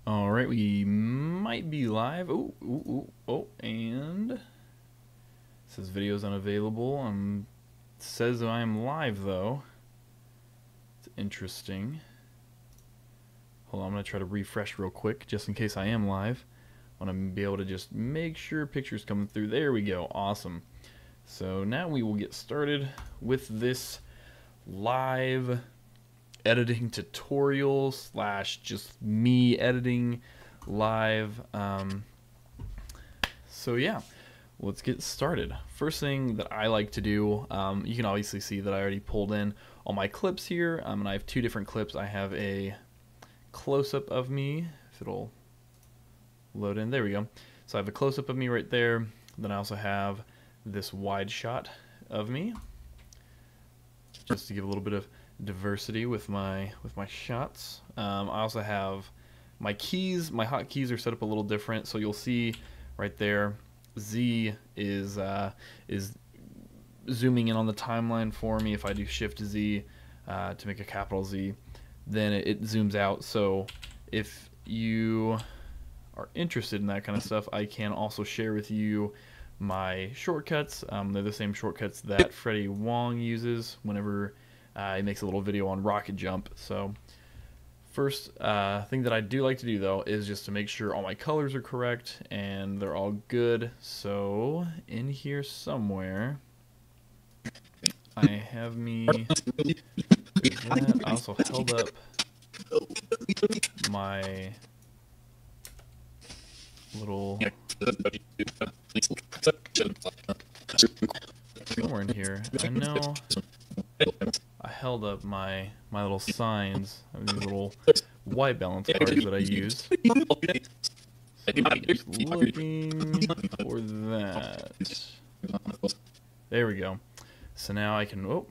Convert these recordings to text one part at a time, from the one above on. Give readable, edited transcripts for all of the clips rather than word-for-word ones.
All right, we might be live. Oh, and it says videos unavailable. It says I am live though. It's interesting. Hold on, I'm gonna try to refresh real quick just in case I am live. I want to be able to just make sure pictures coming through. There we go. Awesome. So now we will get started with this live editing tutorial slash just me editing live. So yeah, let's get started. First thing that I like to do, you can obviously see that I already pulled in all my clips here, and I have two different clips. I have a close-up of me, if it'll load in. There we go. So I have a close-up of me right there. Then I also have this wide shot of me, just to give a little bit of diversity with my shots. I also have my keys. My hotkeys are set up a little different, so you'll see right there, Z is zooming in on the timeline for me. If I do Shift Z to make a capital Z, then it zooms out. So if you are interested in that kind of stuff, I can also share with you my shortcuts. They're the same shortcuts that Freddie Wong uses whenever he makes a little video on Rocket Jump. So first thing that I do like to do though is just to make sure all my colors are correct and they're all good. So in here somewhere I have me that. I also held up my little somewhere in here. I know I held up my little signs. I have these little white balance cards that I use. So I'm just looking for that. There we go. So now I can,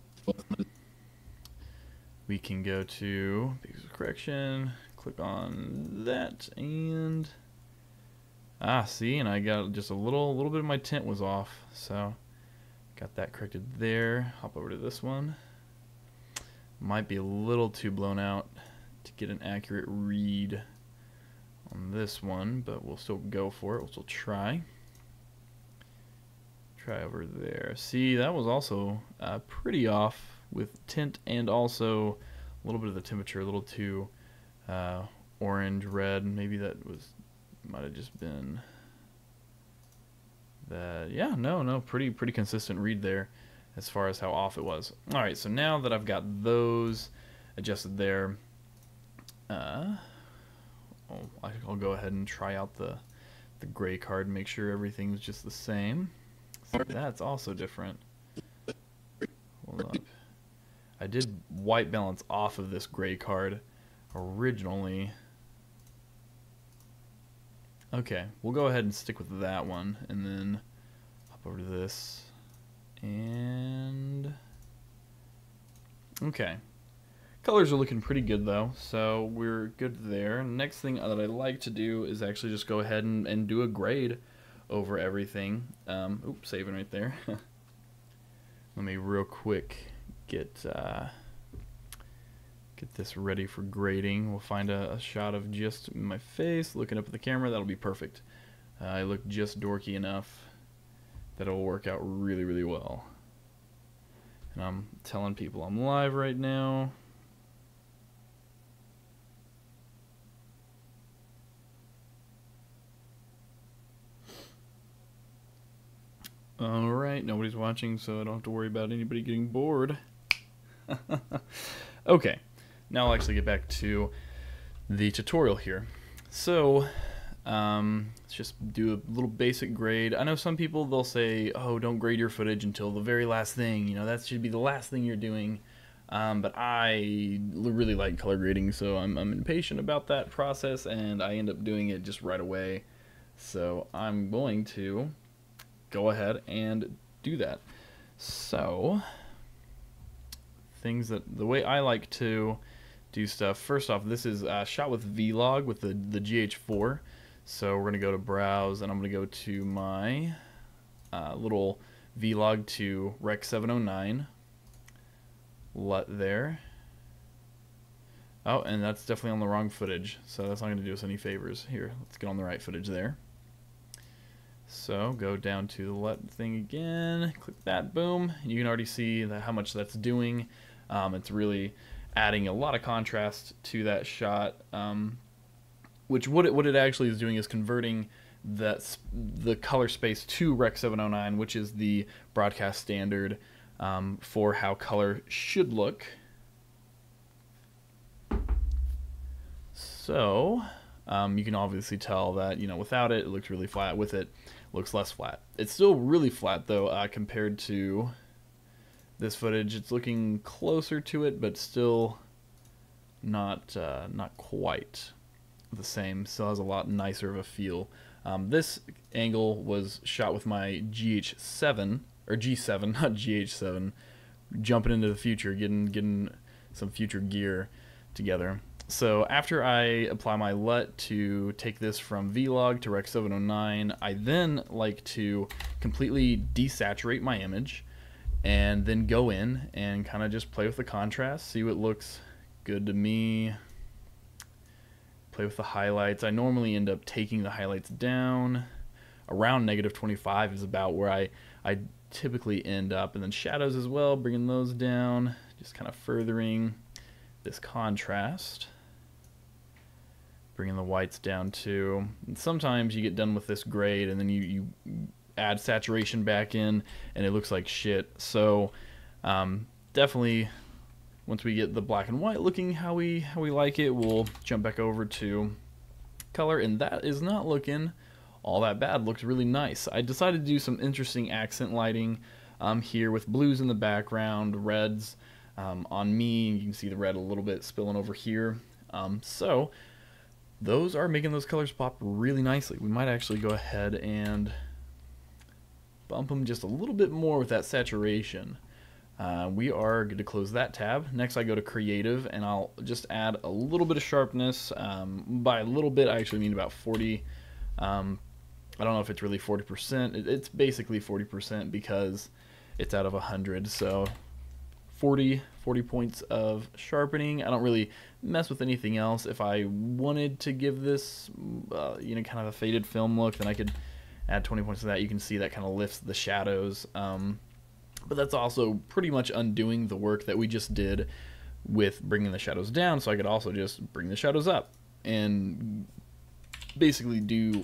we can go to pixel correction, click on that, and see, and I got just a little bit of my tint was off, so got that corrected there. Hop over to this one. Might be a little too blown out to get an accurate read on this one, but we'll still go for it. We'll still try. Try over there. See, that was also pretty off with tint and also a little bit of the temperature, a little too orange, red. Maybe that might have just been that. Yeah, no, pretty consistent read there as far as how off it was. All right, so now that I've got those adjusted there, I'll go ahead and try out the gray card, make sure everything's just the same. So that's also different. Hold up. I did white balance off of this gray card originally. Okay, we'll go ahead and stick with that one, and then hop over to this, and okay. Colors are looking pretty good though, so we're good there. Next thing that I like to do is actually just go ahead and do a grade over everything. Oops, saving right there. Let me real quick get this ready for grading. We'll find a shot of just my face looking up at the camera. That'll be perfect. I look just dorky enough that it'll work out really well. And I'm telling people I'm live right now. Alright, nobody's watching, so I don't have to worry about anybody getting bored. Okay, now I'll actually get back to the tutorial here. So, let's just do a little basic grade. I know some people, they'll say, oh, don't grade your footage until the very last thing. You know, that should be the last thing you're doing. But I really like color grading, so I'm impatient about that process, and I end up doing it just right away. So I'm going to go ahead and do that. So the way I like to do stuff, first off, this is shot with Vlog with the GH4. So we're gonna go to browse, and I'm gonna go to my little Vlog to Rec 709 LUT there. Oh, and that's definitely on the wrong footage, so that's not going to do us any favors. Here, let's get on the right footage there. So go down to the LUT thing again, click that, boom. You can already see how much that's doing. It's really adding a lot of contrast to that shot, which what it actually is doing is converting the color space to Rec 709, which is the broadcast standard for how color should look. So you can obviously tell that, without it, it looks really flat. With it, looks less flat. It's still really flat though, compared to this footage. It's looking closer to it, but still not quite the same. Still has a lot nicer of a feel. This angle was shot with my GH7 or G7, not GH7. Jumping into the future, getting some future gear together. So after I apply my LUT to take this from Vlog to Rec 709, I then like to completely desaturate my image and then go in and kind of just play with the contrast, see what looks good to me, play with the highlights. I normally end up taking the highlights down. Around -25 is about where I typically end up, and then shadows as well, bringing those down, just kind of furthering this contrast. Bringing the whites down too. And sometimes you get done with this grade and then you add saturation back in and it looks like shit. So definitely once we get the black and white looking how we like it, we'll jump back over to color, and that is not looking all that bad. Looks really nice. I decided to do some interesting accent lighting here with blues in the background, reds on me. You can see the red a little bit spilling over here. So those are making those colors pop really nicely. We might actually go ahead and bump them just a little bit more with that saturation. We are going to close that tab. Next I go to creative and I'll just add a little bit of sharpness. By a little bit I actually mean about 40. I don't know if it's really 40%. It's basically 40% because it's out of 100. So 40 points of sharpening. I don't really mess with anything else. If I wanted to give this kind of a faded film look, then I could add 20 points to that. You can see that kind of lifts the shadows, but that's also pretty much undoing the work that we just did with bringing the shadows down. So I could also just bring the shadows up and basically do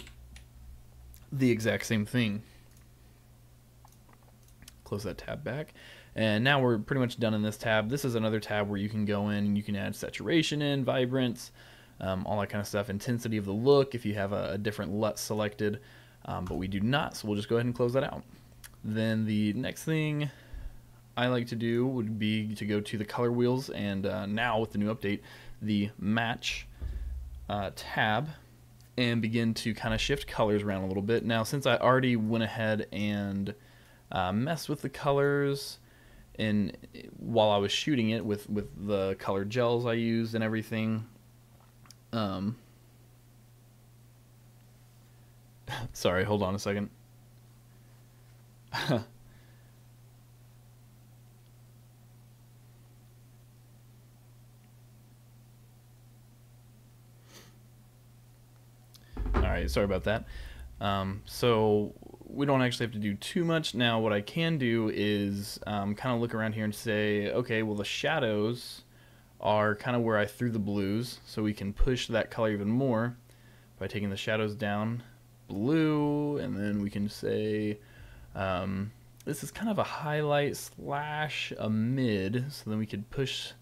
the exact same thing. Close that tab back. And now we're pretty much done in this tab. This is another tab where you can go in and you can add saturation in, vibrance, all that kind of stuff, intensity of the look if you have a different LUT selected, but we do not, so we'll just go ahead and close that out. Then the next thing I like to do would be to go to the color wheels, and now with the new update, the match tab, and begin to kind of shift colors around a little bit. Now since I already went ahead and messed with the colors and while I was shooting it with the color gels I used and everything, sorry, hold on a second. Alright, sorry about that. So we don't actually have to do too much. Now what I can do is kind of look around here and say, okay, well the shadows are kind of where I threw the blues, so we can push that color even more by taking the shadows down blue, and then we can say this is kind of a highlight slash a mid, so then we could push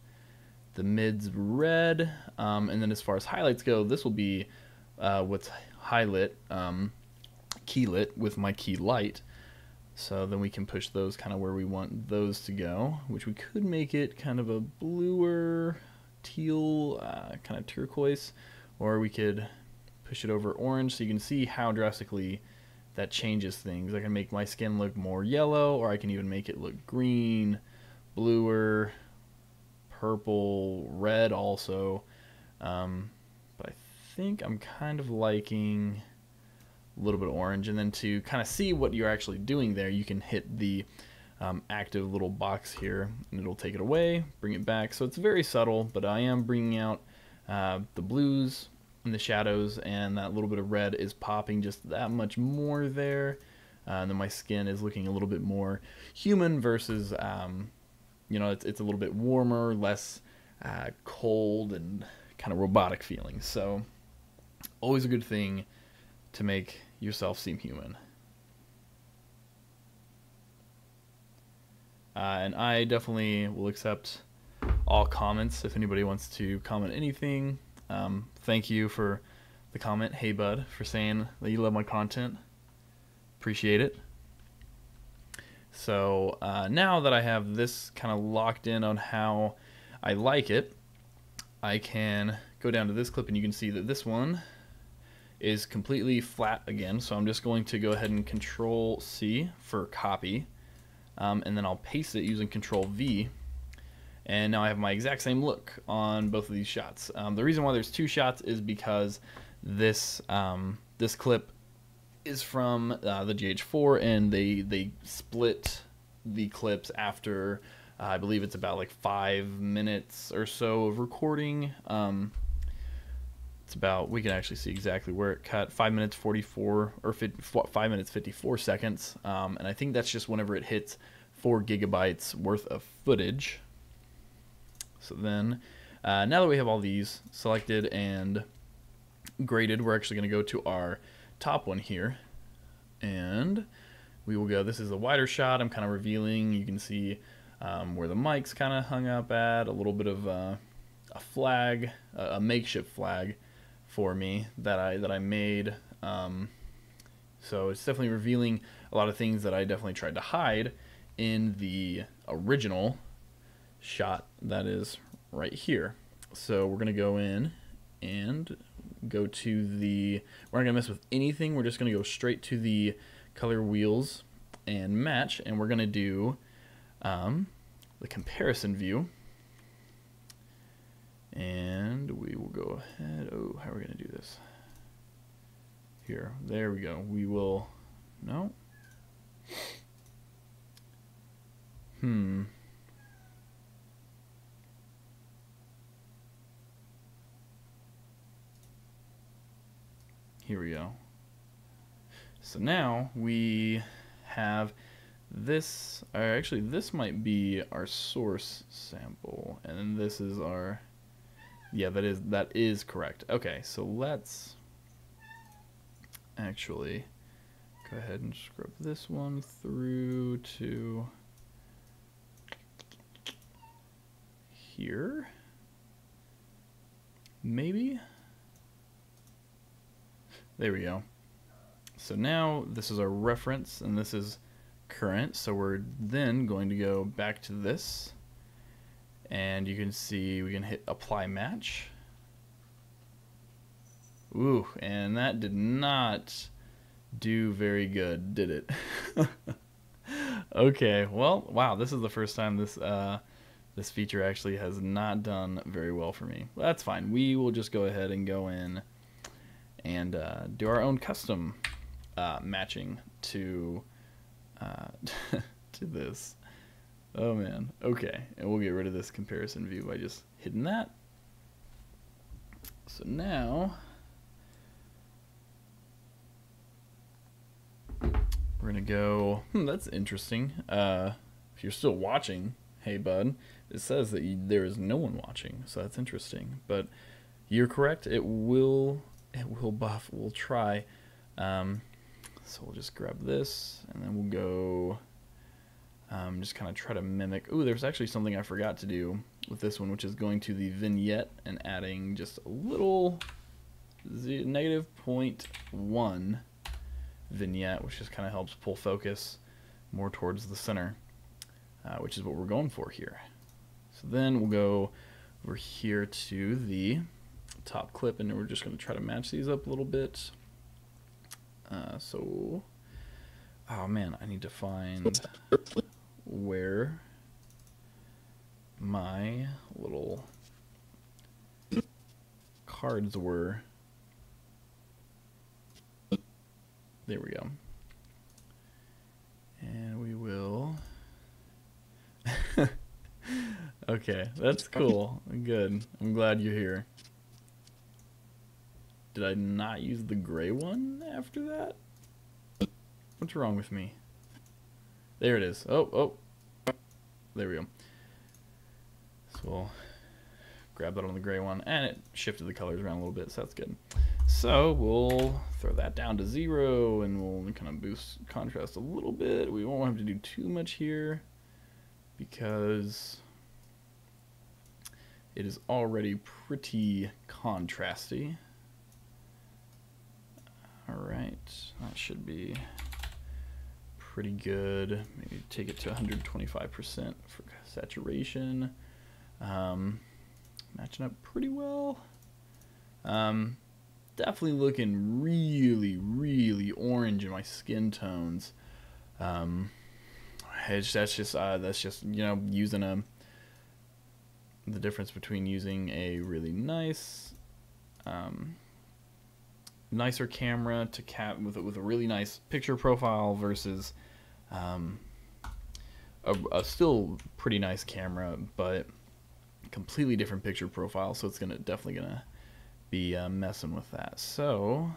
the mids red, and then as far as highlights go, this will be what's highlight, key lit with my key light. So then we can push those kind of where we want those to go, which we could make it kind of a bluer teal, kind of turquoise, or we could push it over orange, so you can see how drastically that changes things. I can make my skin look more yellow, or I can even make it look green, bluer, purple, red also. But I think I'm kind of liking a little bit of orange. And then to kind of see what you're actually doing there, you can hit the active little box here and it'll take it away, bring it back. So it's very subtle, but I am bringing out the blues and the shadows, and that little bit of red is popping just that much more there. And then my skin is looking a little bit more human versus, you know, it's a little bit warmer, less cold, and kind of robotic feeling. So always a good thing to make yourself seem human. And I definitely will accept all comments if anybody wants to comment anything. Thank you for the comment, hey bud, for saying that you love my content. Appreciate it. So now that I have this kind of locked in on how I like it, I can go down to this clip and you can see that this one is completely flat again. So I'm just going to go ahead and Control C for copy, and then I'll paste it using Control V. And now I have my exact same look on both of these shots. The reason why there's two shots is because this this clip is from the GH4, and they split the clips after I believe it's about like 5 minutes or so of recording. It's about, we can actually see exactly where it cut, 5 minutes 44 or 5 minutes 54 seconds, and I think that's just whenever it hits 4 gigabytes worth of footage. So then, now that we have all these selected and graded, we're actually going to go to our top one here, and we will go, this is a wider shot. I'm kind of revealing, you can see where the mic's kind of hung up at, a little bit of a flag, a makeshift flag for me that I made. So it's definitely revealing a lot of things that I definitely tried to hide in the original shot that is right here. So we're gonna go in and go to the, we're not gonna mess with anything, we're just gonna go straight to the color wheels and match, and we're gonna do the comparison view, and we will go ahead, oh, how are we gonna do this here? There we go. We will, no, here we go. So now we have this, or actually this might be our source sample, and then this is our, yeah, that is correct. Okay, so let's actually go ahead and scrub this one through to here, maybe. There we go. So now this is our reference, and this is current. So we're then going to go back to this, and you can see we can hit apply match. Ooh, and that did not do very good, did it? Okay, well, wow, this is the first time this this feature actually has not done very well for me. Well, that's fine. We will just go ahead and go in and do our own custom matching to to this. Oh man, okay, and we'll get rid of this comparison view by just hitting that. So now we're gonna go, that's interesting. If you're still watching, hey bud, it says that there is no one watching, so that's interesting. But you're correct, it will buff. We'll try. So we'll just grab this, and then we'll go just kind of try to mimic. Ooh, there's actually something I forgot to do with this one, which is going to the vignette and adding just a little -0.1 vignette, which just kind of helps pull focus more towards the center, which is what we're going for here. So then we'll go over here to the top clip, and we're just going to try to match these up a little bit. So, oh man, I need to find where my little cards were. There we go. And we will. Okay, that's cool. Good. I'm glad you're here. Did I not use the gray one after that? What's wrong with me? There it is. Oh. There we go. So we'll grab that on the gray one, and it shifted the colors around a little bit, so that's good. So we'll throw that down to 0, and we'll kind of boost contrast a little bit. We won't have to do too much here because it is already pretty contrasty. Alright, that should be pretty good. Maybe take it to 125% for saturation. Matching up pretty well. Definitely looking really, really orange in my skin tones. That's just you know, using the difference between using a really nice nicer camera to with a really nice picture profile versus a still pretty nice camera, but completely different picture profile. So it's definitely gonna be messing with that. So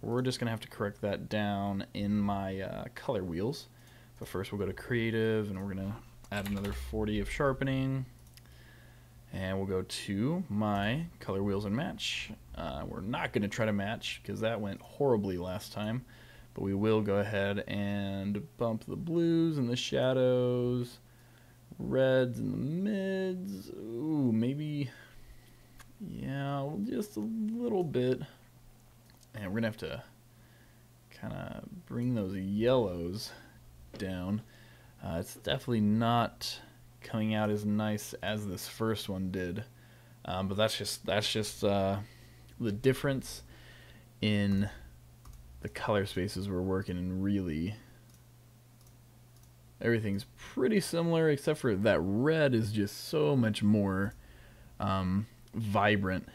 we're just gonna have to correct that down in my color wheels. But first we'll go to creative, and we're gonna add another 40 of sharpening. And we'll go to my color wheels and match. We're not going to try to match because that went horribly last time, but we will go ahead and bump the blues and the shadows, reds and the mids. Ooh, maybe, yeah, just a little bit. And we're going to have to kind of bring those yellows down. It's definitely not coming out as nice as this first one did, but that's just the difference in the color spaces we're working in. Really, everything's pretty similar except for that red is just so much more vibrant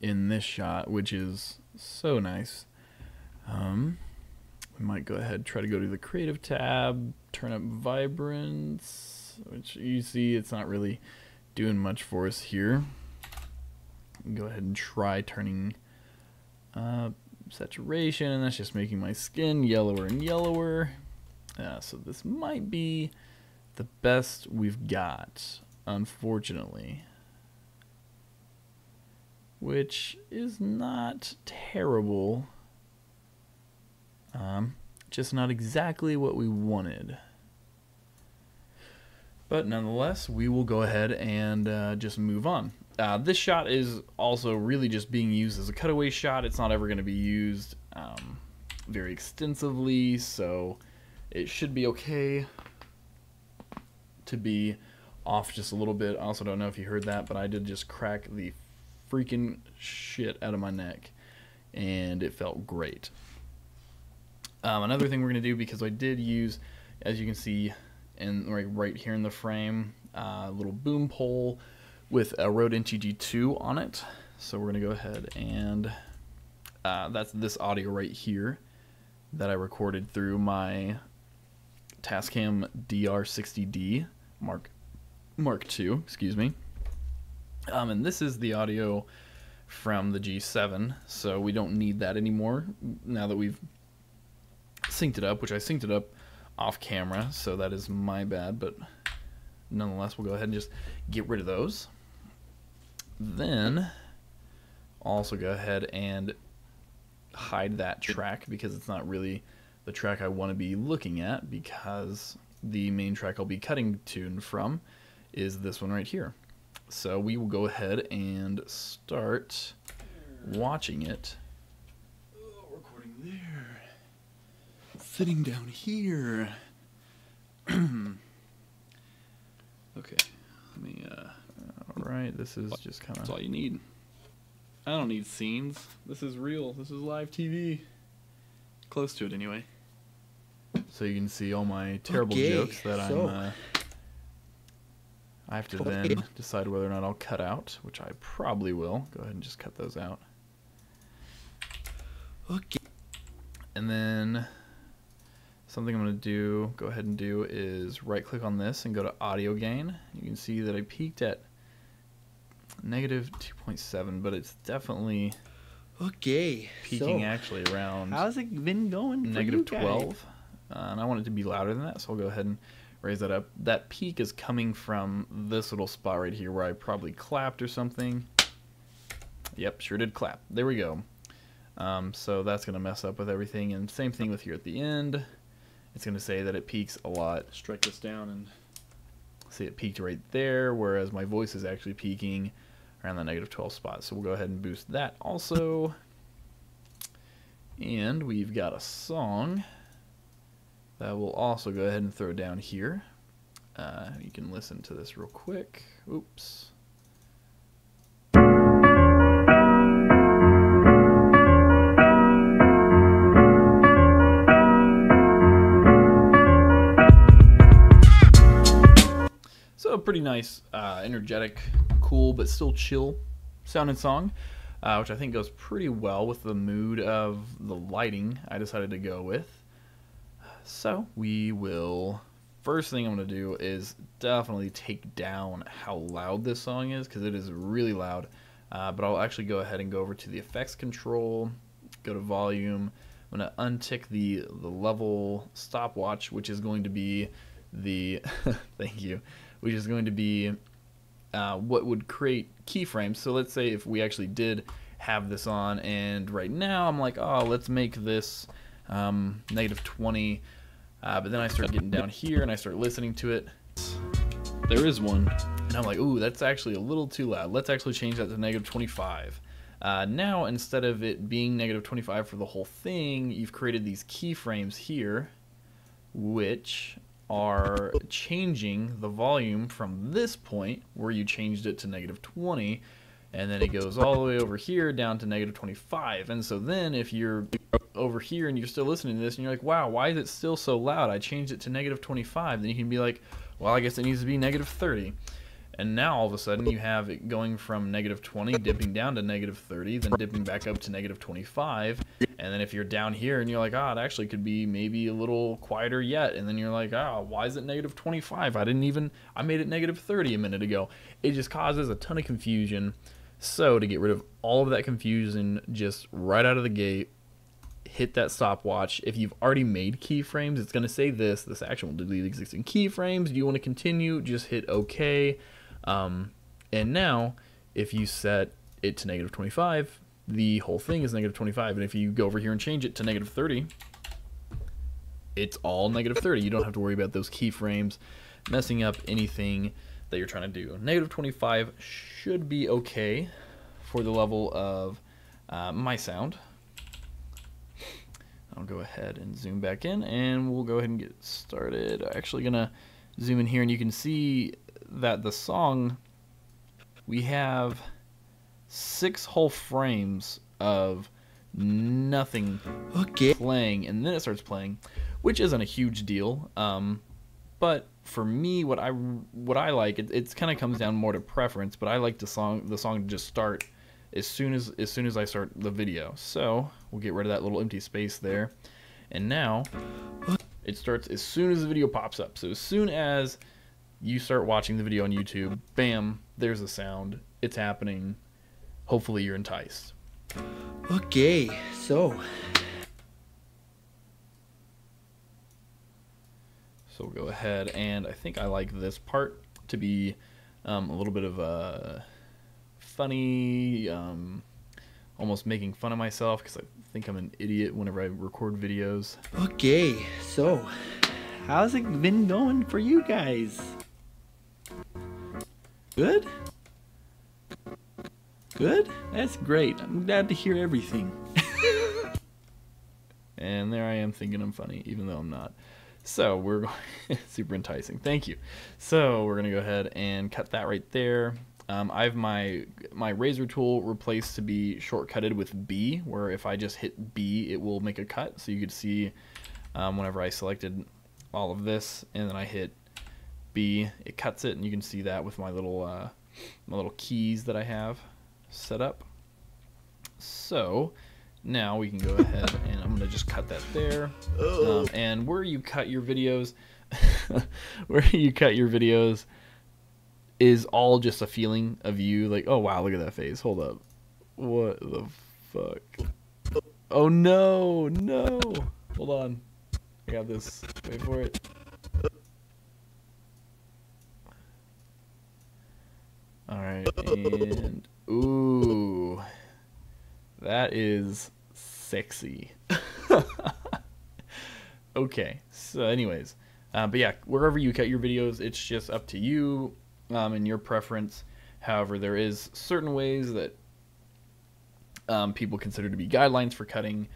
in this shot, which is so nice. We might go ahead and try to go to the creative tab, turn up vibrance, which you see it's not really doing much for us here. Go ahead and try turning saturation, and that's just making my skin yellower and yellower. So this might be the best we've got, unfortunately, which is not terrible, just not exactly what we wanted. But nonetheless, we will go ahead and just move on. This shot is also really just being used as a cutaway shot. It's not ever going to be used very extensively, so it should be okay to be off just a little bit. I also don't know if you heard that, but I did just crack the freaking shit out of my neck, and it felt great. Another thing we're going to do, because I did use, as you can see, and right here in the frame, a little boom pole with a Rode NTG 2 on it. So we're going to go ahead and that's this audio right here that I recorded through my Tascam DR60D Mark II, excuse me. And this is the audio from the G7, so we don't need that anymore now that we've synced it up, which I synced it up off camera, so that is my bad, but nonetheless we'll go ahead and just get rid of those. Then also go ahead and hide that track because it's not really the track I want to be looking at, because the main track I'll be cutting tune from is this one right here. So we will go ahead and start watching it. Oh, recording there. Sitting down here. Okay, let me, alright, this is just kind of, that's all you need. I don't need scenes. This is real. This is live TV. Close to it, anyway. So you can see all my terrible jokes that I have to then decide whether or not I'll cut out, which I probably will. Go ahead and just cut those out. Okay. And then something I'm going to go ahead and do is right click on this and go to audio gain. You can see that I peaked at -2.7, but it's definitely Okay, peaking so actually around how's it been going for you guys? -12. And I want it to be louder than that, so I'll go ahead and raise that up. That peak is coming from this little spot right here where I probably clapped or something. Yep, sure did clap. There we go. So that's going to mess up with everything. And same thing with here at the end. It's going to say that it peaks a lot. Strike this down and see it peaked right there, whereas my voice is actually peaking around the -12 spot. So we'll go ahead and boost that also. And we've got a song that we'll also go ahead and throw down here. You can listen to this real quick. Oops. So a pretty nice, energetic, cool, but still chill sounding song, which I think goes pretty well with the mood of the lighting I decided to go with. So we will, first thing I'm going to do is definitely take down how loud this song is, because it is really loud. But I'll actually go ahead and go over to the effects control, go to volume. I'm going to untick the level stopwatch, which is going to be the, thank you, which is going to be what would create keyframes. So let's say if we actually did have this on, and right now I'm like, oh, let's make this -20, but then I start getting down here and I start listening to it. There is one, and I'm like, ooh, that's actually a little too loud. Let's actually change that to -25. Now, instead of it being -25 for the whole thing, you've created these keyframes here, which are changing the volume from this point where you changed it to -20, and then it goes all the way over here down to -25. And so then if you're over here and you're still listening to this and you're like, wow, why is it still so loud? I changed it to -25. Then you can be like, well, I guess it needs to be -30. And now all of a sudden you have it going from -20, dipping down to -30, then dipping back up to -25. And then if you're down here and you're like, oh, it actually could be maybe a little quieter yet. And then you're like, oh, why is it -25? I made it -30 a minute ago. It just causes a ton of confusion. So to get rid of all of that confusion just right out of the gate, hit that stopwatch. If you've already made keyframes, it's going to say this action will delete existing keyframes. Do you want to continue? Just hit OK. And now if you set it to -25, the whole thing is -25. And if you go over here and change it to -30, it's all -30. You don't have to worry about those keyframes messing up anything that you're trying to do. -25 should be okay for the level of my sound. I'll go ahead and zoom back in, and we'll go ahead and get started. I'm actually gonna zoom in here, and you can see that the song, we have 6 whole frames of nothing playing, and then it starts playing, which isn't a huge deal. But for me, what I like, it kind of comes down more to preference. But I like the song to just start as soon as I start the video. So we'll get rid of that little empty space there, and now it starts as soon as the video pops up. So as soon as you start watching the video on YouTube, bam, there's the sound. It's happening. Hopefully you're enticed. Okay, so we'll go ahead, and I think I like this part to be a little bit of a funny, almost making fun of myself, because I think I'm an idiot whenever I record videos. Okay, so how's it been going for you guys? Good? Good? That's great. I'm glad to hear everything. And there I am thinking I'm funny, even though I'm not. So we're going super enticing. Thank you. So we're gonna go ahead and cut that right there. I have my razor tool replaced to be shortcutted with B, where if I just hit B, it will make a cut. So you could see whenever I selected all of this and then I hit B, it cuts it, and you can see that with my little keys that I have set up. So now we can go ahead and I'm gonna just cut that there. And where you cut your videos, is all just a feeling of you like, oh wow, look at that face. Hold up, what the fuck? Oh no, no. Hold on. I got this. Wait for it. Alright, and ooh. That is sexy. Okay, so anyways. But yeah, wherever you cut your videos, it's just up to you and your preference. However, there is certain ways that people consider to be guidelines for cutting,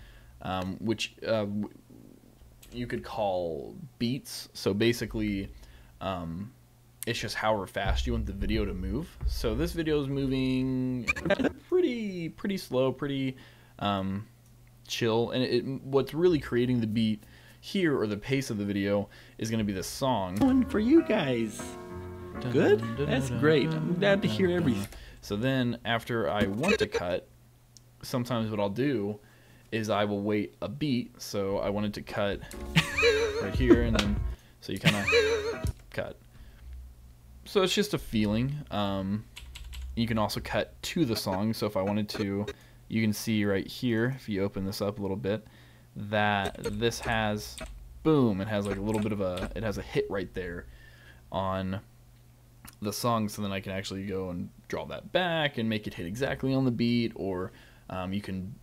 which you could call beats. So basically, it's just however fast you want the video to move. So this video is moving pretty slow, pretty chill, and what's really creating the beat here, or the pace of the video, is going to be the song. One for you guys. Good? That's great. I'm glad to hear everything. So then after I want to cut, sometimes what I'll do is I will wait a beat. So I wanted to cut right here, and then so you kind of cut. So it's just a feeling. You can also cut to the song. So if I wanted to, you can see right here, if you open this up a little bit, that this has, boom, it has like a little bit of it has a hit right there on the song. So then I can actually go and draw that back and make it hit exactly on the beat, or you can,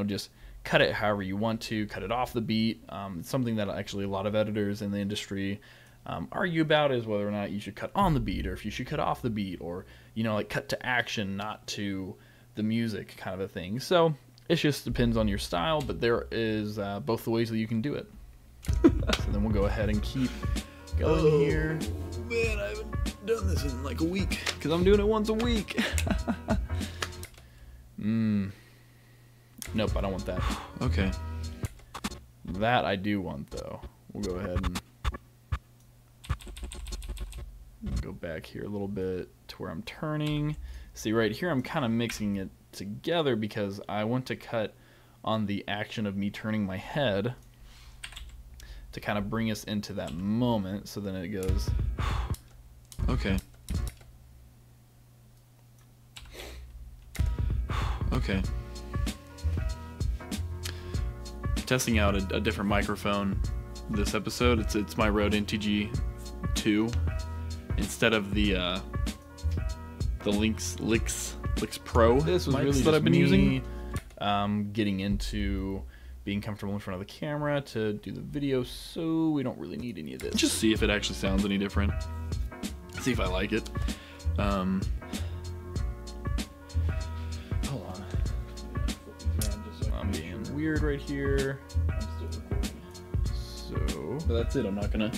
just cut it however you want to, cut it off the beat. It's something that actually a lot of editors in the industry argue about, is whether or not you should cut on the beat, or if you should cut off the beat, or like cut to action, not to the music, kind of a thing. So it just depends on your style, but there is both the ways that you can do it. So then we'll go ahead and keep going here. Man, I haven't done this in like a week, because I'm doing it once a week. Nope, I don't want that. Okay. That I do want, though. We'll go ahead and go back here a little bit to where I'm turning. See, right here I'm kind of mixing it together because I want to cut on the action of me turning my head to kind of bring us into that moment. So then it goes, okay. Okay. Testing out a different microphone this episode. It's my Rode NTG 2 instead of the Lynx Pro. This was really that I've been using. Getting into being comfortable in front of the camera to do the video, so we don't really need any of this. Just see if it actually sounds any different. See if I like it. Hold on. I'm being weird right here. I'm still recording. So, but that's it. I'm not gonna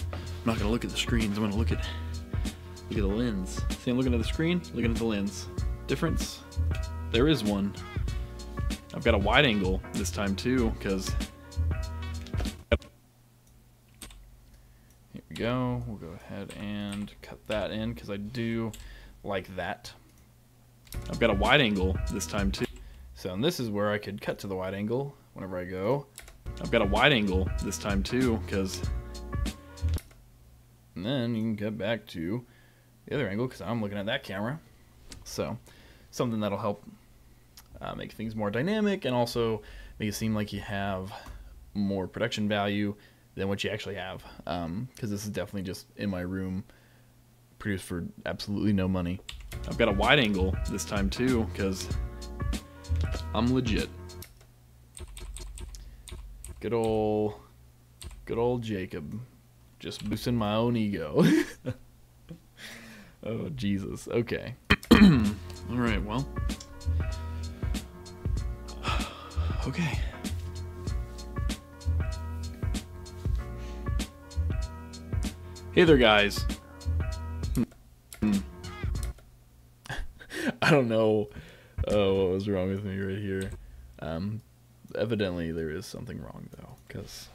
look at the screens. I'm gonna look at the lens. See, I'm looking at the screen, looking at the lens. Difference? There is one. I've got a wide angle this time too, because here we go. We'll go ahead and cut that in because I do like that. I've got a wide angle this time too. So and this is where I could cut to the wide angle whenever I go. I've got a wide angle this time too, because and then you can cut back to the other angle because I'm looking at that camera. So something that'll help make things more dynamic and also make it seem like you have more production value than what you actually have, because this is definitely just in my room, produced for absolutely no money. I've got a wide angle this time too because I'm legit. Good old Jacob, just boosting my own ego. Oh Jesus. Okay. All right, well, okay. Hey there, guys. I don't know what was wrong with me right here. Evidently there is something wrong though, because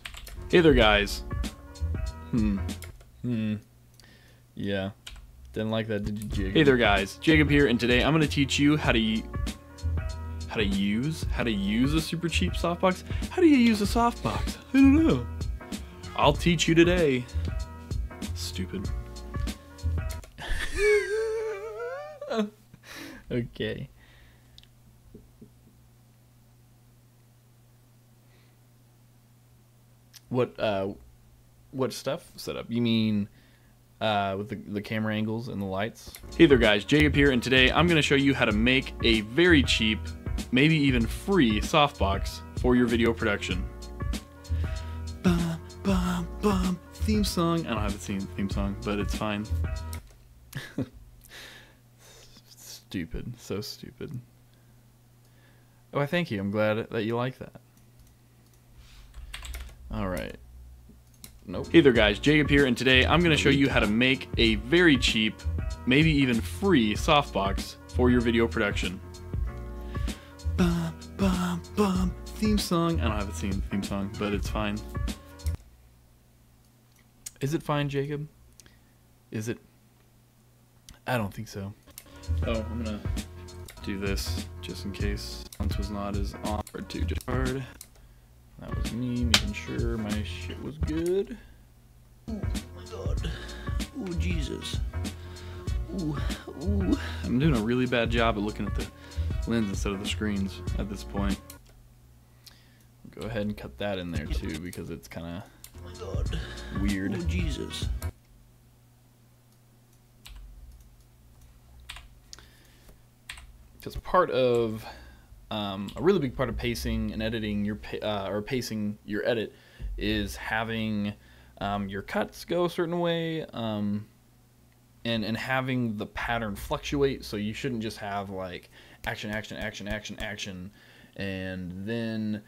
hey there, guys. Yeah, didn't like that, did you, Jacob? Hey there, guys. Jacob here, and today I'm going to teach you how to use a super cheap softbox. How do you use a softbox? I don't know. I'll teach you today. Stupid. Okay. What stuff setup? You mean with the camera angles and the lights? Hey there guys, Jacob here, and today I'm going to show you how to make a very cheap, maybe even free softbox for your video production. Bum, bum, bum, theme song. I don't have a theme song, but it's fine. Stupid, so stupid. Oh, thank you. I'm glad that you like that. Alright. Nope. Hey there guys, Jacob here, and today I'm going to show you how to make a very cheap, maybe even free softbox for your video production. Bum, bum, bum, theme song. I don't have a theme song, but it's fine. Is it fine, Jacob? Is it? I don't think so. Oh, I'm going to do this just in case this was not as on or too hard. That was me making sure my shit was good. Oh my god. Oh Jesus. Ooh, ooh. I'm doing a really bad job at looking at the lens instead of the screens at this point. Go ahead and cut that in there too because it's kind of weird. Oh Jesus. Because part of a really big part of pacing and editing your or pacing your edit is having your cuts go a certain way and having the pattern fluctuate. So you shouldn't just have like action, action, action, action, action, and then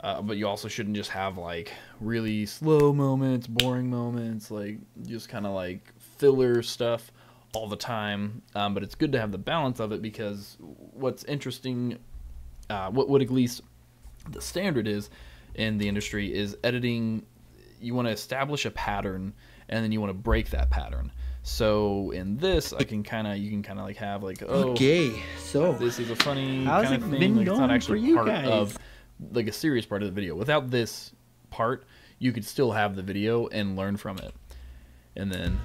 but you also shouldn't just have like really slow moments, boring moments, like just kind of like filler stuff all the time. But it's good to have the balance of it because what's interesting, what at least the standard is in the industry is editing. You want to establish a pattern and then you want to break that pattern. So in this, you can kind of like have like, oh, okay, so this is a funny how's kind of it thing. been Like, it's not going actually for you part guys? of like a serious part of the video. Without this part, you could still have the video and learn from it. And then,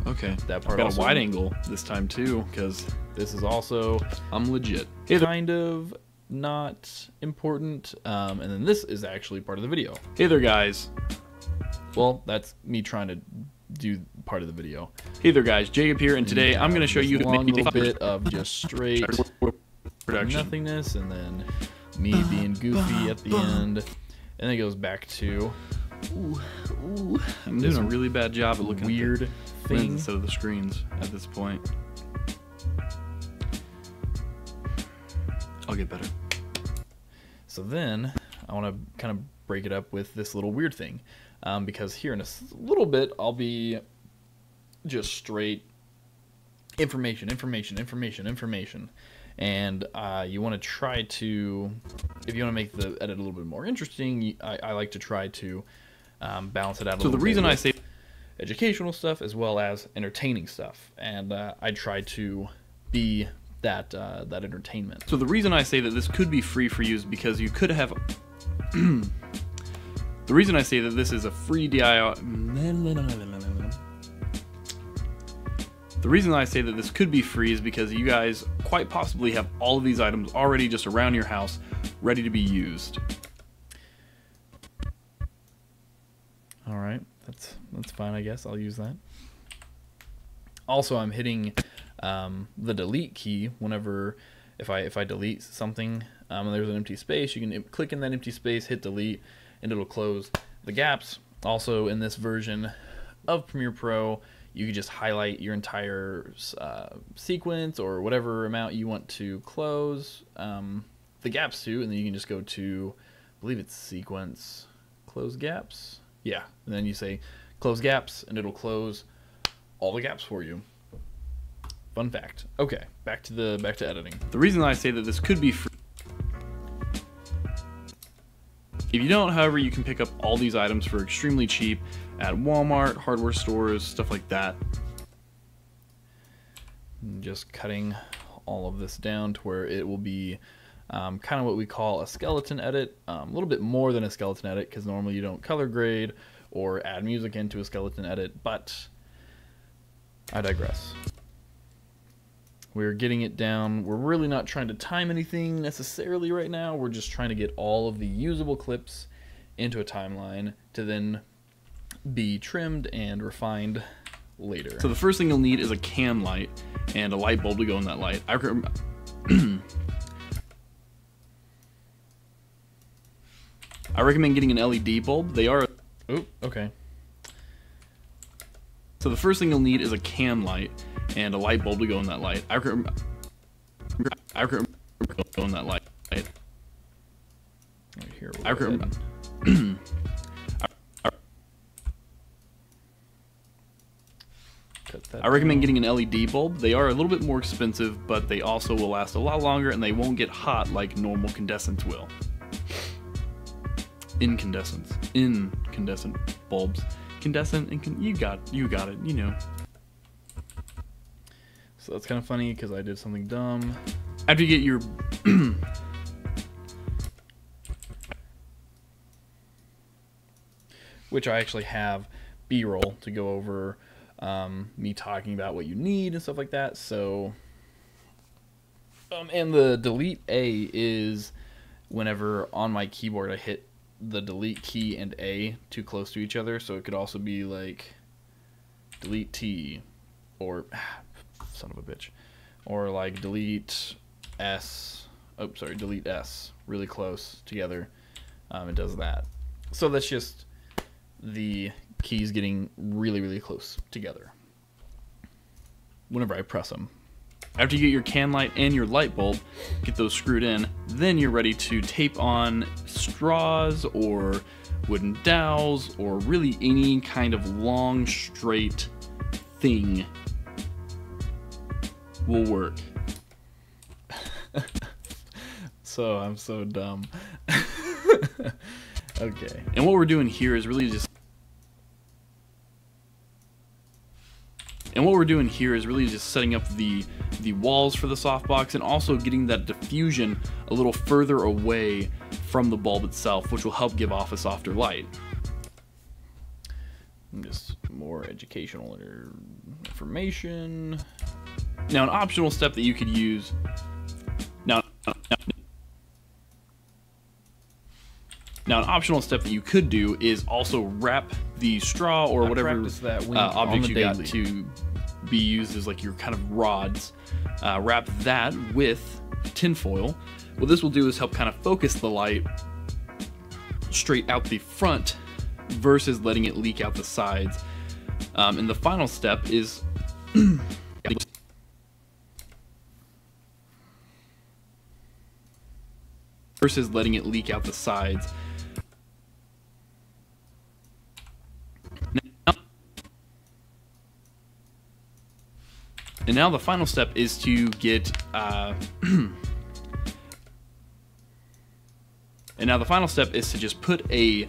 okay, that part. I've got a wide angle this time too, because this is also I'm legit. Kind of not important. And then this is actually part of the video. Hey there, guys. Well, that's me trying to do part of the video. Hey there, guys. Jacob here, and today I'm going to show you a little bit of just straight nothingness, and then me being goofy at the end, and then it goes back to. Ooh, I'm doing a really bad job at looking weird at the things instead of the screens at this point. I'll get better. So then I want to kind of break it up with this little weird thing, because here in a little bit I'll be just straight information, and you want to try to, if you want to make the edit a little bit more interesting, I like to try to balance it out a little bit. So the reason I say educational stuff as well as entertaining stuff, and I try to be that entertainment. So the reason I say that this could be free for you is because you could have the reason I say that this is a free DIY. The reason I say that this could be free is because you guys quite possibly have all of these items already just around your house ready to be used. Alright, that's fine, I guess. I'll use that. Also, I'm hitting the delete key whenever, if I delete something and there's an empty space, you can click in that empty space, hit delete, and it'll close the gaps. Also, in this version of Premiere Pro, you can just highlight your entire sequence or whatever amount you want to close the gaps to, and then you can just go to, I believe it's sequence, close gaps. Yeah, and then you say close gaps, and it'll close all the gaps for you. Fun fact. Okay, back to editing. The reason I say that this could be free. If you don't, however, you can pick up all these items for extremely cheap at Walmart, hardware stores, stuff like that. Just cutting all of this down to where it will be kind of what we call a skeleton edit, a little bit more than a skeleton edit, because normally you don't color grade or add music into a skeleton edit, but I digress. We're getting it down. We're really not trying to time anything necessarily right now. We're just trying to get all of the usable clips into a timeline to then be trimmed and refined later. So the first thing you'll need is a can light and a light bulb to go in that light. I recommend getting an LED bulb. They are... Oh, okay. So the first thing you'll need is a can light and a light bulb to go in that light. I recommend go in that light. Right here. I recommend... I recommend getting an LED bulb. They are a little bit more expensive, but they also will last a lot longer and they won't get hot like normal incandescents will. Incandescent bulbs. Incandescent, you got it, you know. So that's kind of funny because I did something dumb. After you get your... which I actually have B-roll to go over me talking about what you need and stuff like that. So, and the delete A is whenever on my keyboard I hit the delete key and A too close to each other. So it could also be like delete T or son of a bitch, or like delete S. Oh, sorry, delete S really close together. It does that. So that's just the keys getting really, really close together whenever I press them. After you get your can light and your light bulb, get those screwed in, then you're ready to tape on straws or wooden dowels or really any kind of long, straight thing will work. So I'm so dumb. Okay. And what we're doing here is really just setting up the walls for the softbox and also getting that diffusion a little further away from the bulb itself, which will help give off a softer light. Just more educational information. Now, an optional step that you could use. Now, an optional step that you could do is also wrap the straw or whatever object you got to be used as like your kind of rods. Wrap that with tinfoil. What this will do is help kind of focus the light straight out the front versus letting it leak out the sides. And the final step is versus letting it leak out the sides. And now the final step is to get just put a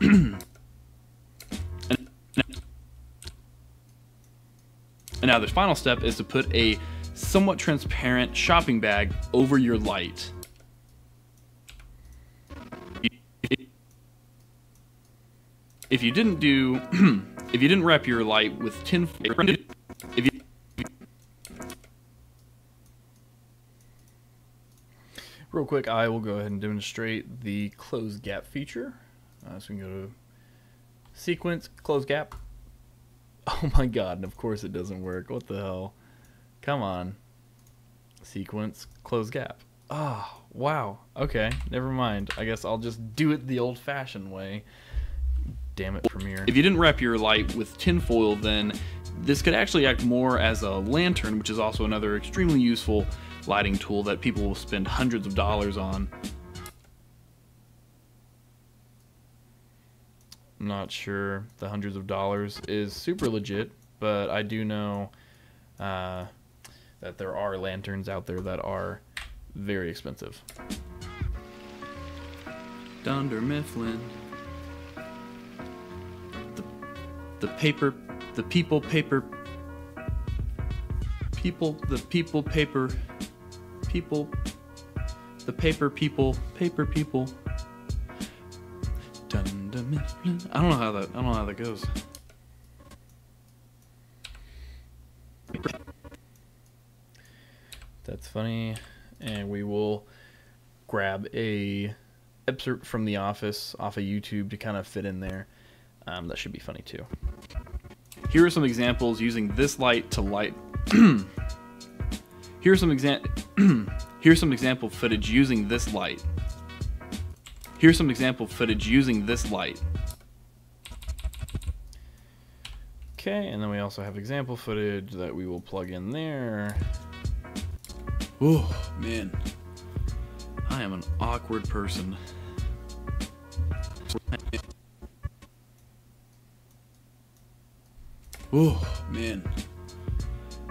and now the final step is to put a somewhat transparent shopping bag over your light. If you didn't wrap your light with tinfoil, real quick, I will go ahead and demonstrate the close gap feature. So we can go to sequence, close gap. Oh my god, and of course it doesn't work. What the hell? Come on. Sequence, close gap. Oh, wow. Okay, never mind. I guess I'll just do it the old-fashioned way. Damn it, Premiere. If you didn't wrap your light with tinfoil, then this could actually act more as a lantern, which is also another extremely useful lighting tool that people will spend hundreds of dollars on. I'm not sure the hundreds of dollars is super legit, but I do know that there are lanterns out there that are very expensive. Dunder Mifflin. The people paper. Dunder Mifflin. I don't know how that goes. That's funny. And we will grab a excerpt from The Office off of YouTube to kind of fit in there. That should be funny too. Here are some examples using this light to light. Here's some example footage using this light. Here's some example footage using this light. Okay, and then we also have example footage that we will plug in there. Oh, man. I am an awkward person. Oh, man.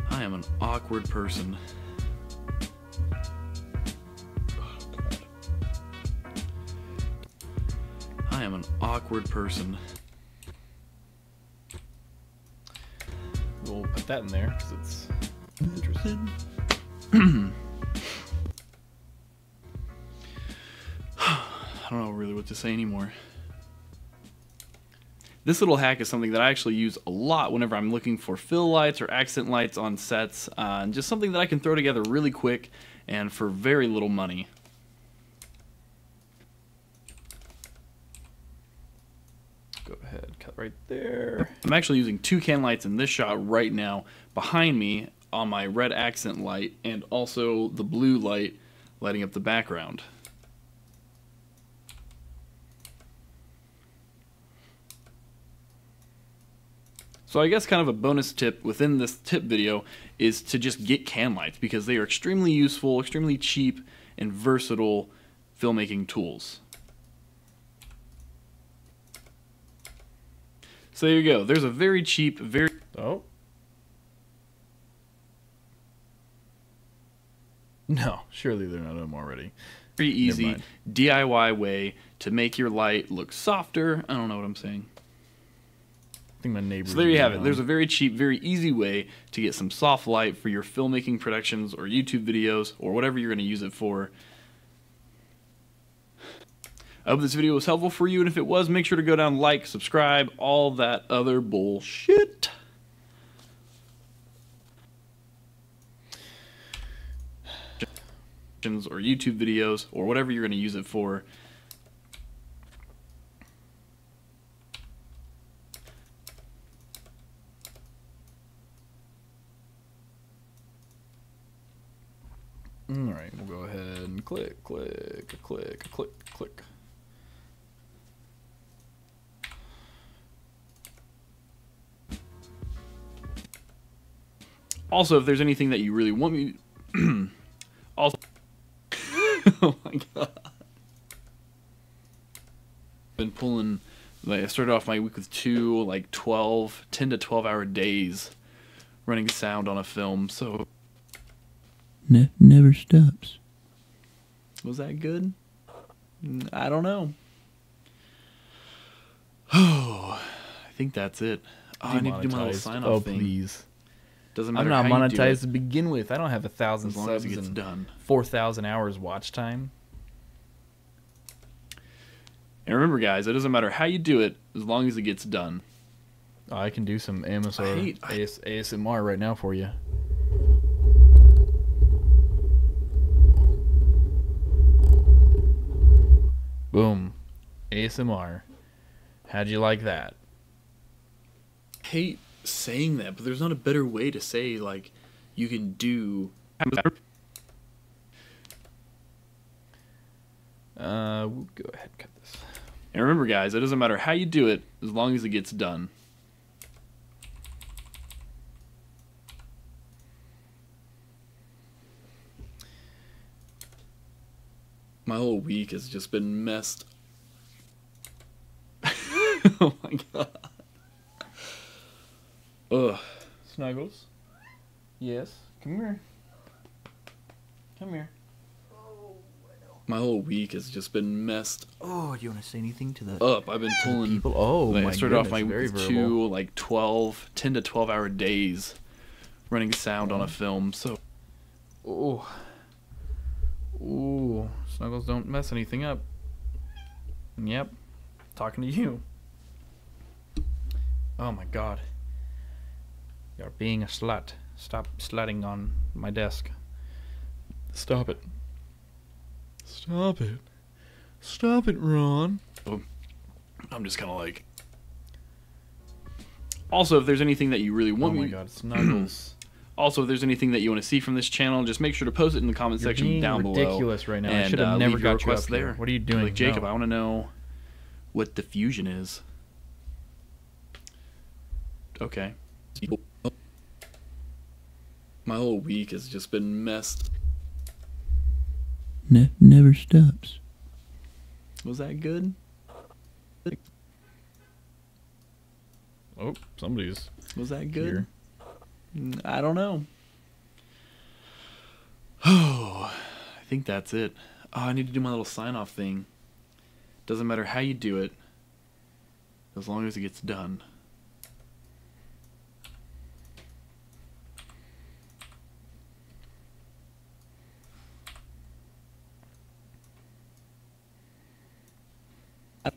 I am an awkward person. Oh, God. I am an awkward person. We'll put that in there because it's interesting. I don't know really what to say anymore. This little hack is something that I actually use a lot whenever I'm looking for fill lights or accent lights on sets, and just something that I can throw together really quick and for very little money. Go ahead, cut right there. I'm actually using 2 can lights in this shot right now behind me on my red accent light and also the blue light lighting up the background. So I guess kind of a bonus tip within this tip video is to just get can lights because they are extremely useful, extremely cheap, and versatile filmmaking tools. So there you go. There's a very cheap, Oh. No, surely they're not them already. very easy DIY way to make your light look softer. I don't know what I'm saying. I think my neighbor. So there you have it. There's a very cheap, very easy way to get some soft light for your filmmaking productions or YouTube videos or whatever you're going to use it for. I hope this video was helpful for you, and if it was, make sure to go down, like, subscribe, all that other bullshit. Or YouTube videos or whatever you're going to use it for. Alright, we'll go ahead and click, click, click, click, click. Also, if there's anything that you really want me also oh my god. Been pulling, like, I started off my week with 2 like 10 to 12 hour days running sound on a film, so never stops. was that good? I don't know. Oh, I think that's it. Oh, I need to do my little sign off thing. Please. Doesn't matter. I'm not how you do monetized it, to begin with. I don't have 1,000 as long as subs it gets and done. 4,000 hours watch time. And remember, guys, it doesn't matter how you do it as long as it gets done. Oh, I can do some ASMR right now for you. Boom. ASMR. How'd you like that? I hate saying that, but there's not a better way to say, like, you can do. We'll go ahead and cut this. And remember, guys, it doesn't matter how you do it as long as it gets done. My whole week has just been messed. Oh my god. Ugh. Snuggles. Yes. Come here. Come here. My whole week has just been messed Oh, do you want to say anything to the up. I've been pulling people? Oh, like, my I started off my goodness, week with very 2 like 10 to 12 hour days running sound on a film. So Oh. Ooh. Snuggles, don't mess anything up. Yep. Talking to you. Oh my god. You're being a slut. Stop slutting on my desk. Stop it. Stop it. Stop it, Ron. I'm just kind of like... Also, if there's anything that you really want Oh my god, Snuggles. Also, if there's anything that you want to see from this channel, just make sure to post it in the comment section down below. Ridiculous right now. And, I should have never got you up there. here. What are you doing? Like, Jacob, I want to know what diffusion is. Okay. My whole week has just been messed. Never stops. Was that good? Oh, somebody's... Was that good? Here. I don't know. Oh, I think that's it. Oh, I need to do my little sign-off thing. Doesn't matter how you do it, as long as it gets done.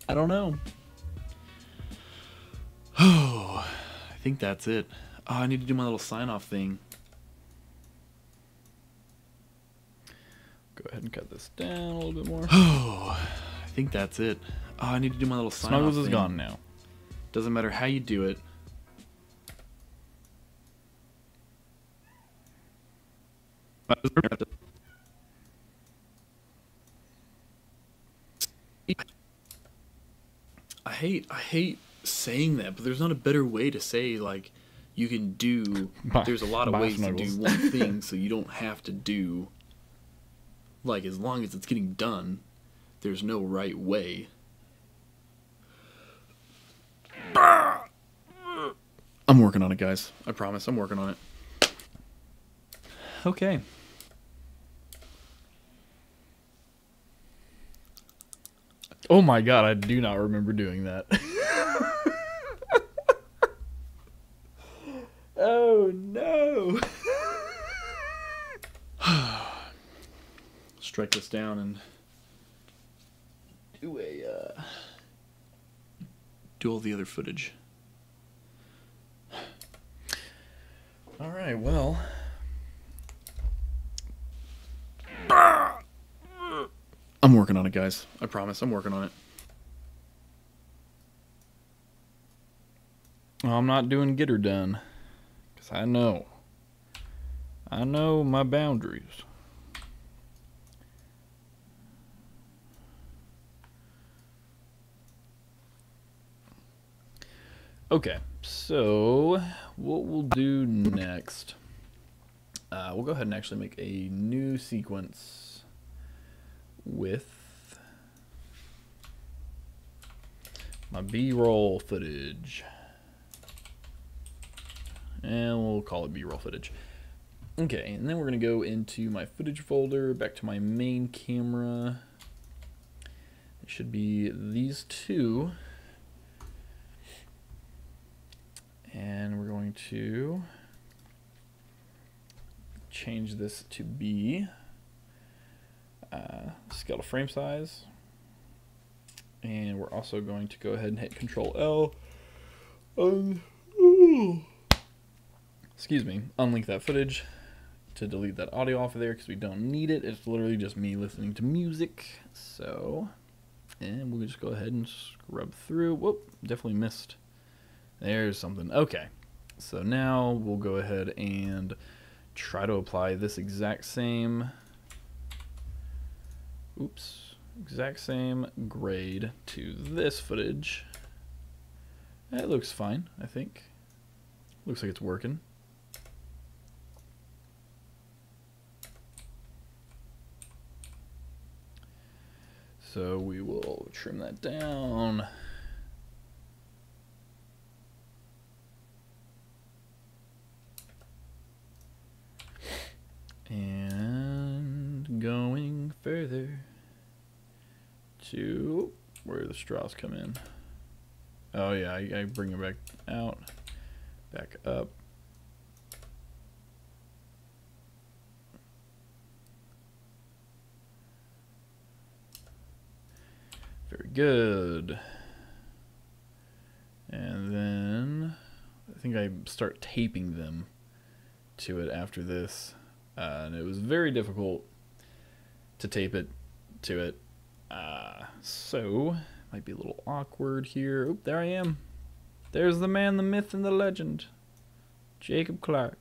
I don't know. Oh, I think that's it. Oh, I need to do my little sign-off thing. Go ahead and cut this down a little bit more. Oh, I think that's it. Oh, I need to do my little sign-off thing. Snuggles is gone now. Doesn't matter how you do it. I hate saying that, but there's not a better way to say, like, you can do... There's a lot of ways to do one thing, so you don't have to do... Like, as long as it's getting done, there's no right way. I'm working on it, guys. I promise, I'm working on it. Okay. Oh my god, I do not remember doing that. Oh no. Strike this down and do all the other footage. All right, well. I'm working on it, guys. I promise, I'm working on it. Well, I'm not doing get her done. Because I know my boundaries. Okay, so what we'll do next, we'll go ahead and actually make a new sequence with my B-roll footage. And we'll call it B-roll footage. Okay, and then we're going to go into my footage folder, back to my main camera. It should be these two. And we're going to change this to be scale to frame size. And we're also going to go ahead and hit Control L. Excuse me, unlink that footage to delete that audio off of there because we don't need it. It's literally just me listening to music. So, and we'll just go ahead and scrub through. Whoop, definitely missed. There's something. Okay, so now we'll go ahead and try to apply this exact same, exact same grade to this footage. It looks fine, I think. Looks like it's working. So we will trim that down. And going further to where the straws come in. Oh yeah, I bring it back out, back up. Very good. And then I think I start taping them to it after this. And it was very difficult to tape it to it So, might be a little awkward here. Oop, there I am. There's the man, the myth, and the legend. Jacob Clark.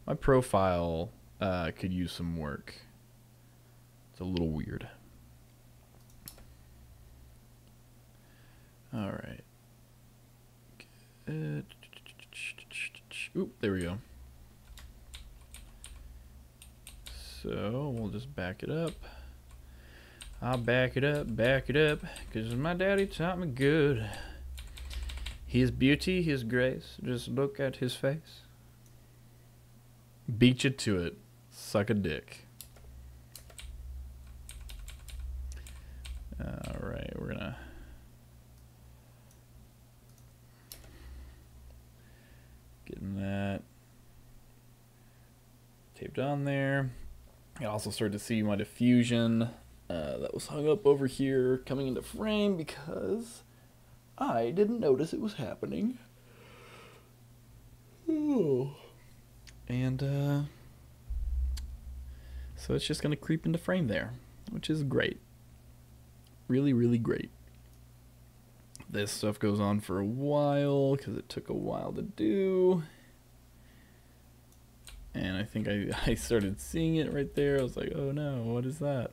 My profile could use some work. It's a little weird. Alright. Oop, there we go. So, we'll just back it up. I'll back it up, because my daddy taught me good. His beauty, his grace, just look at his face. Beat you to it. Suck a dick. Alright, we're gonna... Getting that taped on there. I also started to see my diffusion that was hung up over here coming into frame because I didn't notice it was happening. Ooh. And so it's just gonna creep into frame there, which is great. Really, really great. This stuff goes on for a while because it took a while to do. And I think I started seeing it right there. I was like, oh no, what is that?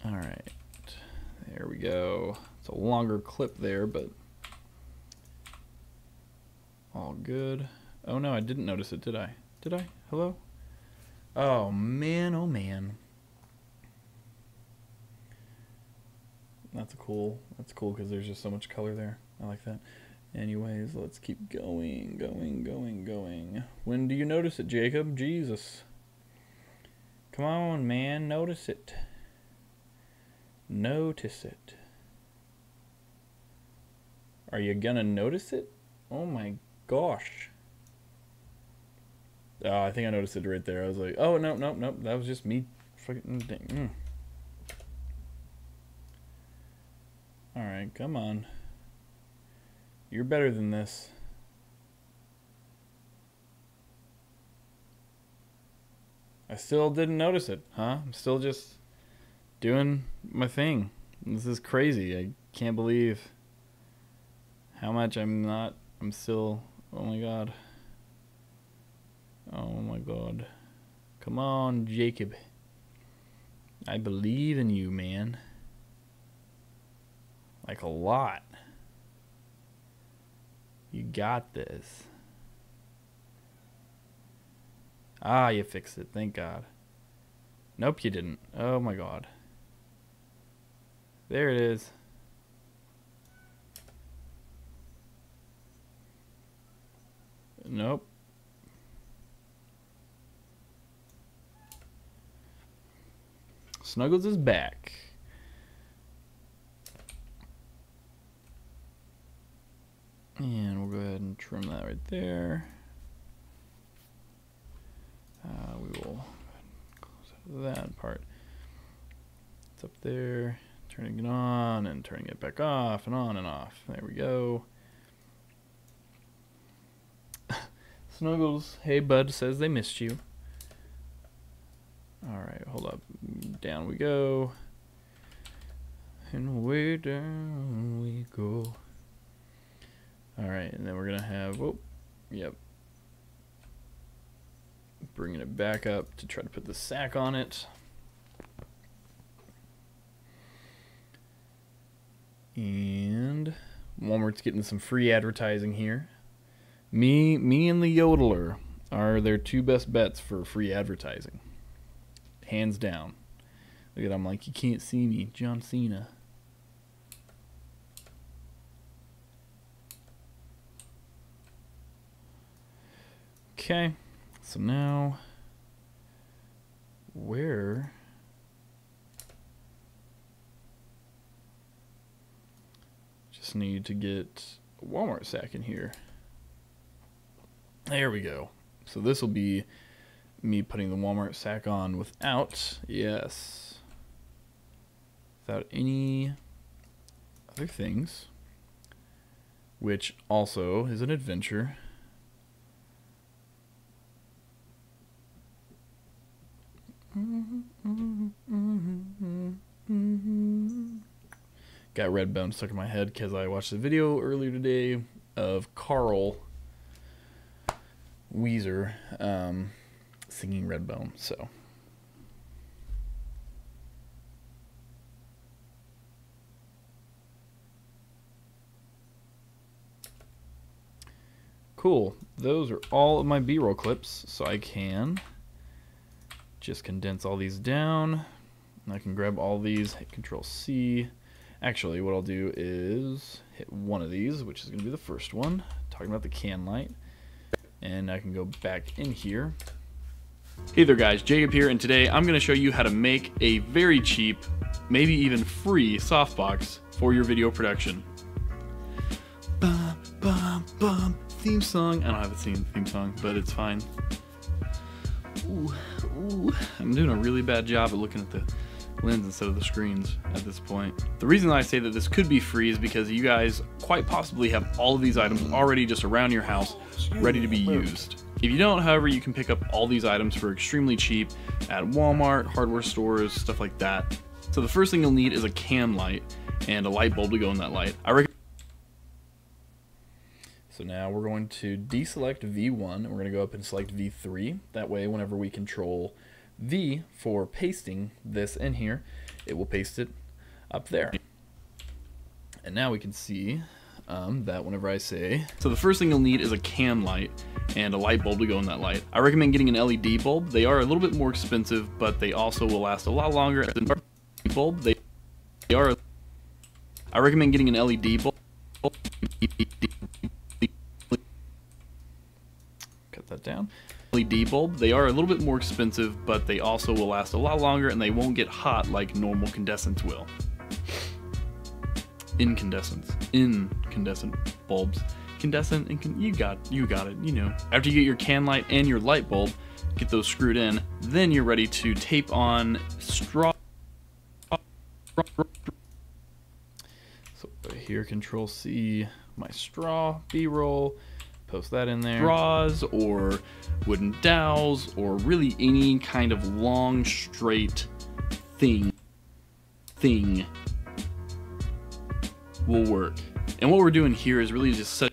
Alright, there we go. It's a longer clip there, but all good. Oh no, I didn't notice it, did I? Did I? Hello? Oh man, oh man. That's cool because there's just so much color there. I like that. Anyways, let's keep going. When do you notice it, Jacob? Jesus. Come on, man, notice it. Notice it. Are you gonna notice it? Oh my gosh. Oh, I think I noticed it right there. I was like, oh, no. That was just me fucking... Alright, come on. You're better than this. I still didn't notice it, huh? I'm still just doing my thing. This is crazy. I can't believe how much I'm still... Oh my god. Oh my god. Come on, Jacob. I believe in you, man. Like a lot. You got this. Ah, you fixed it. Thank God. Nope, you didn't. Oh my God. There it is. Nope. Snuggles is back. And we'll go ahead and trim that right there. We will close out that part. It's up there. Turning it on and turning it back off and on and off. There we go. Snuggles, hey bud, says they missed you. Alright, hold up. Down we go. And way down we go. Alright, and then we're gonna have, whoop, yep. Bringing it back up to try to put the sack on it. And Walmart's getting some free advertising here. Me and the Yodeler are their two best bets for free advertising. Hands down. Look at, I'm like, you can't see me, John Cena. Okay, so now where just need to get a Walmart sack in here. There we go. So this will be me putting the Walmart sack on without, yes, without any other things, which also is an adventure. Got Redbone stuck in my head because I watched a video earlier today of Carl Weezer singing Redbone. So cool. Those are all of my B-roll clips, so I can just condense all these down. And I can grab all these, hit Control C. Actually, what I'll do is hit one of these, which is going to be the first one, talking about the can light. And I can go back in here. Hey there guys, Jacob here, and today I'm going to show you how to make a very cheap, maybe even free softbox for your video production. Bum, bum, bum, theme song. I don't have a theme song, but it's fine. Ooh, I'm doing a really bad job at looking at the lens instead of the screens at this point. The reason I say that this could be free is because you guys quite possibly have all of these items already just around your house ready to be used. If you don't, however, you can pick up all these items for extremely cheap at Walmart, hardware stores, stuff like that. So the first thing you'll need is a can light and a light bulb to go in that light. So now we're going to deselect V1 and we're going to go up and select V3. That way, whenever we control V for pasting this in here, it will paste it up there. And now we can see that whenever I say... So the first thing you'll need is a can light and a light bulb to go in that light. I recommend getting an LED bulb. They are a little bit more expensive, but they also will last a lot longer than a bulb. I recommend getting an LED bulb. Cut that down. LED bulb. They are a little bit more expensive, but they also will last a lot longer and they won't get hot like normal incandescents will. Incandescent bulbs. You got it, you know. After you get your can light and your light bulb, get those screwed in, then you're ready to tape on straw. So here, Control C, my straw, B-roll. Post that in there. Straws or wooden dowels or really any kind of long straight thing will work. And what we're doing here is really just set.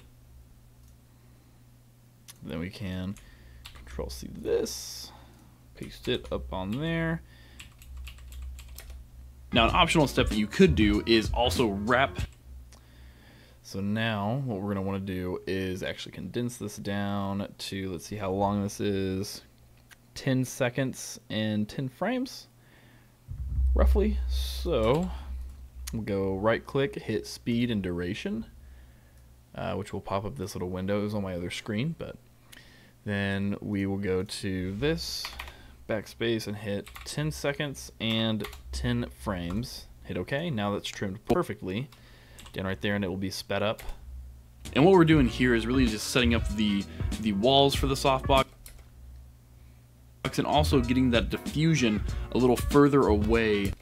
Then we can Control C this, paste it up on there. Now an optional step that you could do is also wrap. So now what we're going to want to do is actually condense this down to, let's see how long this is, 10 seconds and 10 frames, roughly. So we'll go right click, hit speed and duration, which will pop up this little window. It was on my other screen, but then we will go to this, backspace and hit 10 seconds and 10 frames. Hit OK. Now that's trimmed perfectly. Down right there, and it will be sped up. And what we're doing here is really just setting up the walls for the softbox and also getting that diffusion a little further away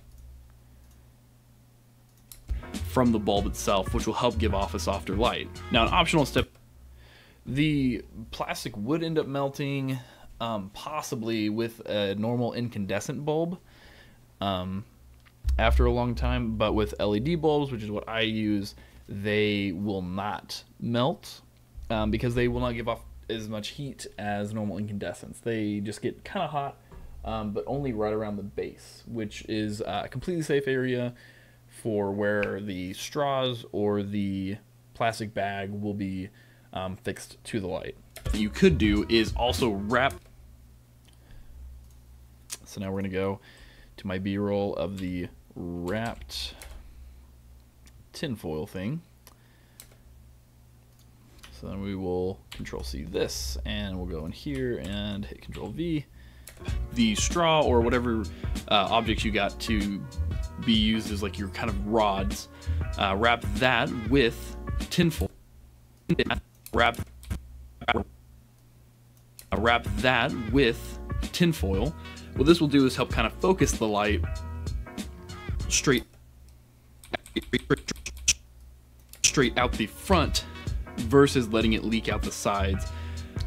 from the bulb itself, which will help give off a softer light. Now an optional step, the plastic would end up melting possibly with a normal incandescent bulb after a long time, but with LED bulbs, which is what I use, they will not melt because they will not give off as much heat as normal incandescents. They just get kind of hot, but only right around the base, which is a completely safe area for where the straws or the plastic bag will be fixed to the light. What you could do is also wrap. So now we're going to go to my B-roll of the wrapped tinfoil thing. So then we will Control C this, and we'll go in here and hit Control V. The straw or whatever objects you got to be used as like your kind of rods, wrap that with tinfoil. Wrap that with tinfoil. What this will do is help kind of focus the light straight out the front versus letting it leak out the sides.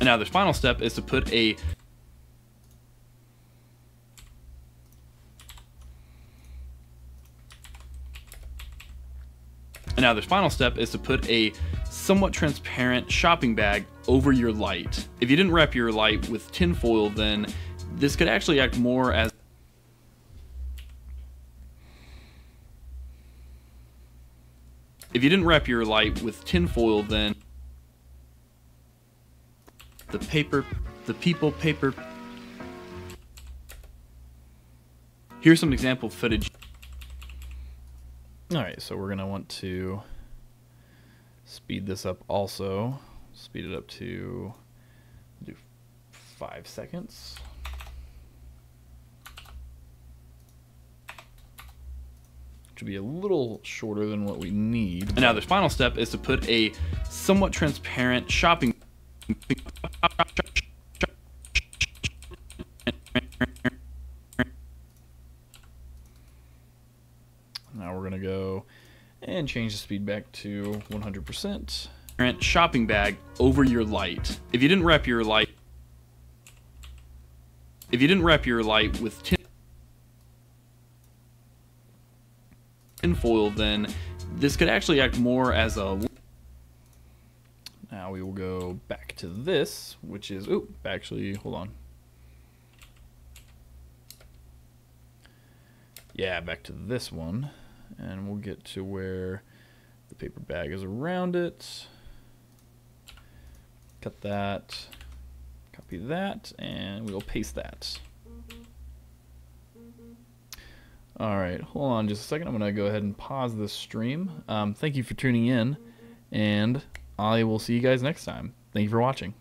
And now the final step is to put a And now the final step is to put a somewhat transparent shopping bag over your light. If you didn't wrap your light with tin foil, then this could actually act more as the people paper. Here's some example footage. Alright, so we're going to want to speed this up also. Speed it up to do 5 seconds. Which would be a little shorter than what we need. And now the final step is to put a somewhat transparent shopping Now we're going to go and change the speed back to 100%. Shopping bag over your light. If you didn't wrap your light with tin foil, then this could actually act more as a... Now we will go back to this, which is... Oop, actually, hold on. Yeah, back to this one. And we'll get to where the paper bag is around it. Cut that. Copy that. And we'll paste that. Alright, hold on just a second. I'm going to go ahead and pause this stream. Thank you for tuning in. And I will see you guys next time. Thank you for watching.